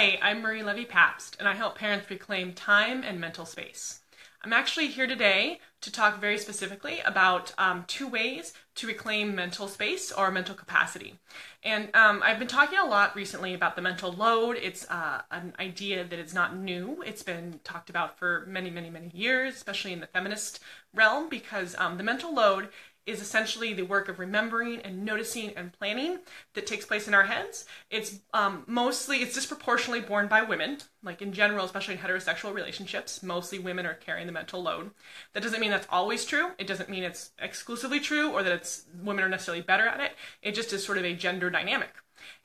Hi, I'm Marie Levy-Pabst, and I help parents reclaim time and mental space. I'm actually here today to talk very specifically about 2 ways to reclaim mental space or mental capacity. And I've been talking a lot recently about the mental load. It's an idea that is not new. It's been talked about for many, many, many years, especially in the feminist realm, because the mental load is essentially the work of remembering and noticing and planning that takes place in our heads. It's disproportionately borne by women, like in general, especially in heterosexual relationships. Mostly women are carrying the mental load. That doesn't mean that's always true. It doesn't mean it's exclusively true or that women are necessarily better at it. It just is sort of a gender dynamic.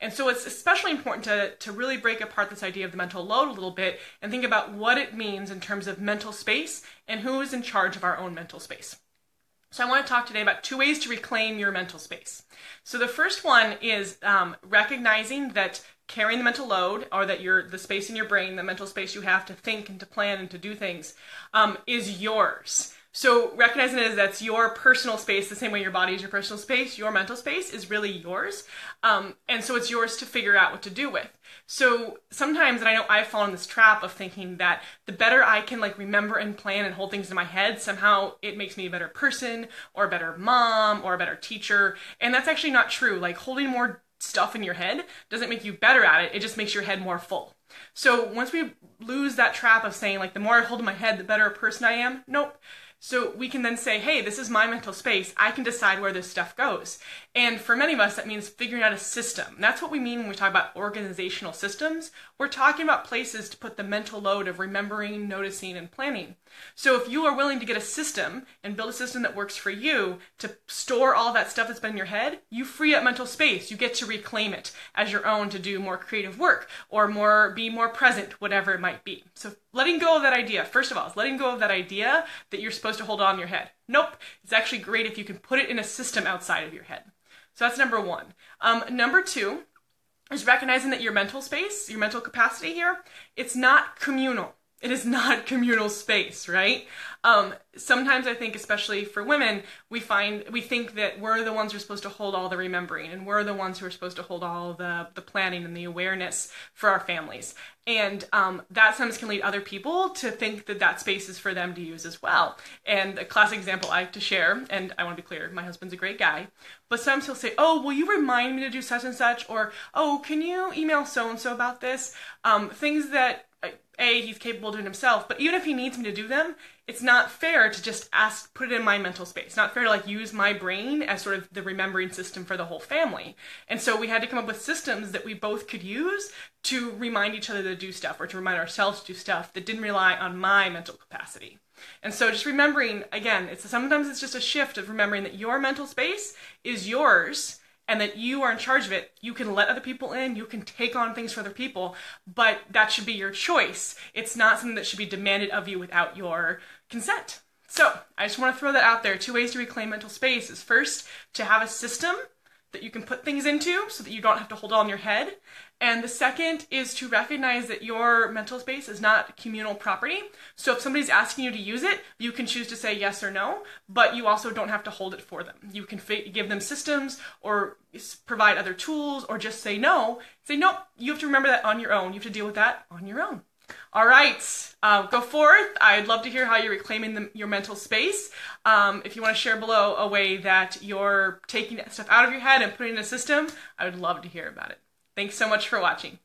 And so it's especially important to really break apart this idea of the mental load a little bit and think about what it means in terms of mental space and who is in charge of our own mental space. So I want to talk today about 2 ways to reclaim your mental space. So the first one is recognizing that carrying the mental load, or that the space in your brain, the mental space you have to think and to plan and to do things, is yours. So recognizing it as that's your personal space, the same way your body is your personal space, your mental space is really yours. And so it's yours to figure out what to do with. So sometimes, and I know I've fallen in this trap of thinking that the better I can remember and plan and hold things in my head, somehow it makes me a better person or a better mom or a better teacher. And that's actually not true. Holding more stuff in your head doesn't make you better at it. It just makes your head more full. So once we lose that trap of saying the more I hold in my head, the better a person I am, nope. So we can then say, hey, this is my mental space. I can decide where this stuff goes. And for many of us, that means figuring out a system. That's what we mean when we talk about organizational systems. We're talking about places to put the mental load of remembering, noticing, and planning. So if you are willing to get a system and build a system that works for you to store all that stuff that's been in your head, you free up mental space. You get to reclaim it as your own to do more creative work or be more present, whatever it might be. So letting go of that idea, first of all, is letting go of that idea that you're supposed to hold on in your head. Nope. It's actually great if you can put it in a system outside of your head. So that's number 1. Number 2 is recognizing that your mental space, your mental capacity here, it's not communal. It is not communal space, right? Sometimes I think, especially for women, we think that we're the ones who are supposed to hold all the remembering, and we're the ones who are supposed to hold all the planning and the awareness for our families. And that sometimes can lead other people to think that that space is for them to use as well. And a classic example I like to share, and I want to be clear, my husband's a great guy, but sometimes he'll say, oh, will you remind me to do such and such? Or, oh, can you email so-and-so about this? Things that he's capable of doing himself, but even if he needs me to do them, it's not fair to just put it in my mental space. It's not fair to use my brain as sort of the remembering system for the whole family. And so we had to come up with systems that we both could use to remind each other to do stuff, or to remind ourselves to do stuff that didn't rely on my mental capacity. And so just remembering, again, sometimes it's just a shift of remembering that your mental space is yours, and that you are in charge of it. You can let other people in, you can take on things for other people, but that should be your choice. It's not something that should be demanded of you without your consent. So I just want to throw that out there. 2 ways to reclaim mental space is, first, to have a system that you can put things into so that you don't have to hold it all in your head. And the second is to recognize that your mental space is not communal property. So if somebody's asking you to use it, you can choose to say yes or no, but you also don't have to hold it for them. You can give them systems or provide other tools, or just say no. Say, nope, you have to remember that on your own. You have to deal with that on your own. All right, go forth. I'd love to hear how you're reclaiming your mental space. If you want to share below a way that you're taking stuff out of your head and putting it in a system, I would love to hear about it. Thanks so much for watching.